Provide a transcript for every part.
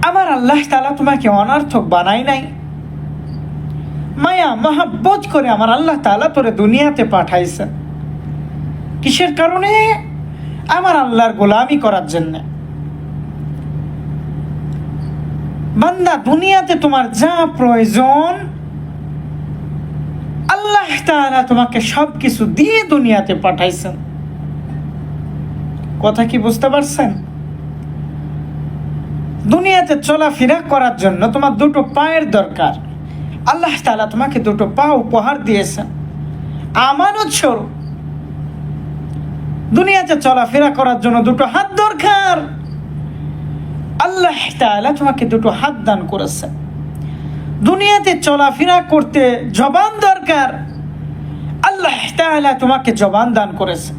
আমার আল্লাহ তাআলা তোমাকে অনর্থক বানাই নাই। মায়া মহাব্বত করে আমার আল্লাহ তাআলা তোরে দুনিয়াতে পাঠাইছেন। কিসের কারণে? আমার আল্লাহর গোলামি করার জন্য। বান্দা, দুনিয়াতে তোমার যা প্রয়োজন আল্লাহ তাআলা তোমাকে সবকিছু দিয়ে দুনিয়াতে পাঠাইছেন। কথা কি বুঝতে পারছেন? দুনিয়াতে চলাফেরা করার জন্য তোমার দুটো পায়ের দরকার। আল্লাহ তাআলা তোমাকে দুটো পা উপহার দিয়েছেন আমানত স্বরূপ। দুনিয়াতে চলাফেরা করার জন্য দুটো হাত দরকার। আল্লাহ তাআলা তোমাকে দুটো হাত দান করেছেন। দুনিয়াতে চলাফেরা করতে জবান দরকার। আল্লাহ তাআলা তোমাকে জবান দান করেছেন।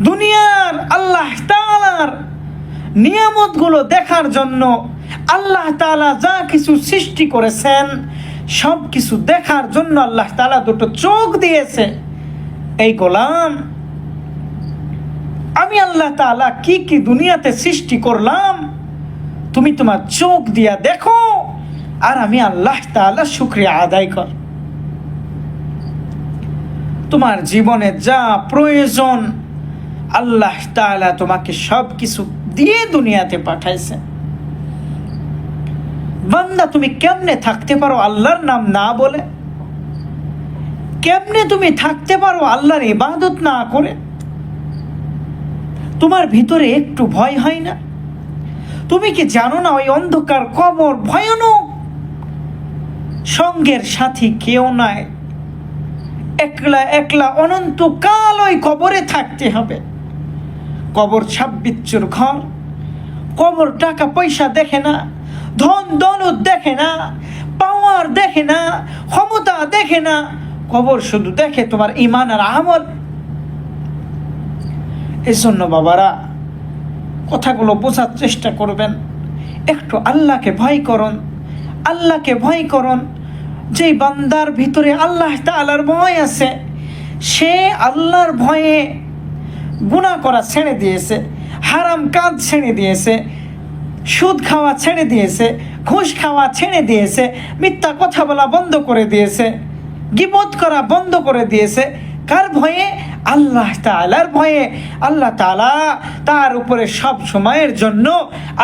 দুনিয়ার আল্লাহ তাআলার নিয়ামতগুলো দেখার জন্য আল্লাহ তাআলা যা কিছু সৃষ্টি করেছেন সব কিছু দেখার জন্য আল্লাহ তাআলা দুটো চোখ দিয়েছে। এই গোলাম, আমি আল্লাহ তাআলা কি কি দুনিয়াতে সৃষ্টি করলাম তুমি তোমার চোখ দিয়া দেখো, আর আমি আল্লাহ তাআলা শুকরিয়া আদায় কর। তোমার জীবনে যা প্রয়োজন আল্লাহ তাআলা তোমাকে সব কিছু দিয়ে দুনিয়াতে পাঠাইছে। বান্দা, তুমি কেমনে থাকতে পারো আল্লাহর নাম না বলে? কেমনে তুমি থাকতে পারো আল্লাহর ইবাদত না করে? তোমার ভিতরে একটু ভয় হয় না? তুমি কি জানো না ওই অন্ধকার কবর ভয়ানক? সঙ্গের সাথী কেউ নাই, একলা একলা অনন্তকাল ওই কবরে থাকতে হবে। কবর ছাব্বিচ্ছুর ঘর। কবর টাকা পয়সা দেখে না, ধন দৌলত দেখে না, পাওয়ার দেখে না, ক্ষমতা দেখে না। কবর শুধু দেখে তোমার ঈমান আর আমল। এই জন্য বাবারা, কথাগুলো বোঝার চেষ্টা করবেন। একটু আল্লাহকে ভয় করুন, আল্লাহকে ভয় করুন। যে বান্দার ভিতরে আল্লাহ তাআলার ভয় আছে, সে আল্লাহর ভয়ে গুনাহ করা ছেড়ে দিয়েছে, হারাম কাজ ছেড়ে দিয়েছে, সুদ খাওয়া ছেড়ে দিয়েছে, ঘুষ খাওয়া ছেড়ে দিয়েছে, মিথ্যা কথা বলা বন্ধ করে দিয়েছে, গীবত করা বন্ধ করে দিয়েছে। কার ভয়ে? আল্লাহ তাআলার ভয়ে। আল্লাহ তাআলা তার উপরে সব সময়ের জন্য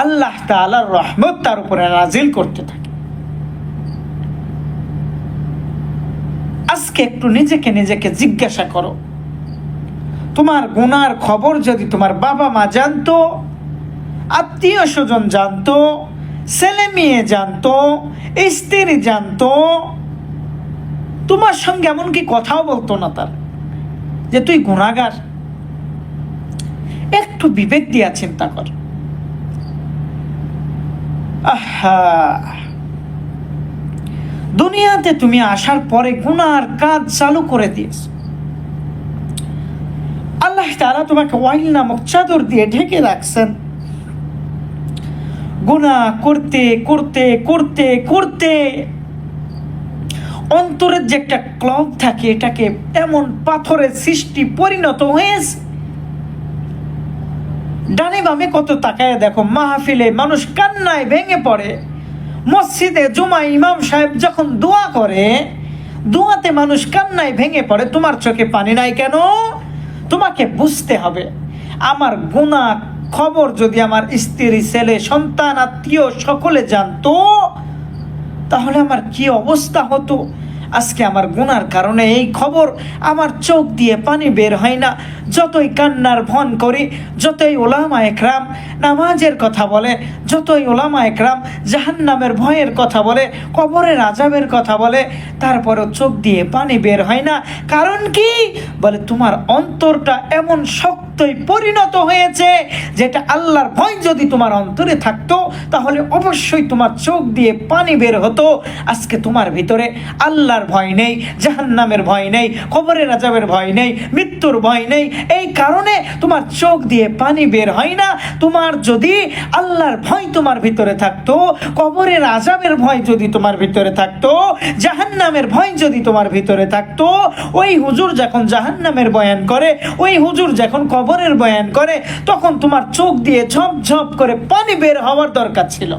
আল্লাহ তাআলার রহমত তার উপরে নাজিল করতে থাকে। আজকে একটু নিজেকে জিজ্ঞাসা করো, তোমার গুনার খবর যদি তোমার বাবা মা জানতো, আত্মীয় স্বজন জানতো, ছেলে মেয়ে জানতো, স্ত্রী জানতো, তোমার সঙ্গে এমনকি কথাও বলতো না তার, যে তুই গুনাহগার। একটু বিবেক দিয়া চিন্তা কর। দুনিয়াতে তুমি আসার পরে গুনার কাজ চালু করে দিয়েছ। আল্লাহ তাআলা তোমাকে ওয়াইল নামক চাদর দিয়ে ঢেকে রাখছেন। গুনাহ করতে করতে করতে করতে অন্তরের যে একটা ক্লব থাকে, এটাকে এমন পাথরের সৃষ্টি পরিণত হয়েছে। ডানে বামে কত তাকায় দেখো, মাহফিলে মানুষ কান্নায় ভেঙে পড়ে। মসজিদে জুমা ইমাম সাহেব যখন দোয়া করে, দোয়াতে মানুষ কান্নায় ভেঙে পড়ে। তোমার চোখে পানি নাই কেন? তোমাকে বুঝতে হবে, আমার গুনাহ খবর যদি আমার স্ত্রী, ছেলে, সন্তান, আত্মীয় সকলে জানতো, তাহলে আমার কি অবস্থা হতো। আজকে আমার গুনার কারণে এই খবর আমার চোখ দিয়ে পানি বের হয় না। যতই কান্নার ভন করি, যতই ওলামা একরাম নামাজের কথা বলে, যতই ওলামা একরাম জাহান্নামের ভয়ের কথা বলে, কবরের আযাবের কথা বলে, তারপরেও চোখ দিয়ে পানি বের হয় না। কারণ কি? বলে তোমার অন্তরটা এমন শক্তই পরিণত হয়েছে, যেটা আল্লাহর ভয় যদি তোমার অন্তরে থাকতো তাহলে অবশ্যই তোমার চোখ দিয়ে পানি বের হতো। আজকে তোমার ভিতরে আল্লাহর ভয় নেই, জাহান্নামের ভয় নেই, কবরের আযাবের ভয় নেই, মৃত্যুর ভয় নেই। এই কারণে তোমার চোখ দিয়ে পানি বের হয় না। তোমার যদি আল্লাহর ভয় তোমার ভিতরে থাকতো, কবরের আযাবের ভয় যদি তোমার ভিতরে থাকতো, জাহান্নামের ভয় যদি তোমার ভিতরে থাকতো, ওই হুজুর যখন জাহান্নামের বয়ান করে, ওই হুজুর যখন কবরের বয়ান করে, তখন তোমার চোখ দিয়ে ঝপ ঝপ করে পানি বের হওয়ার দরকার ছিল।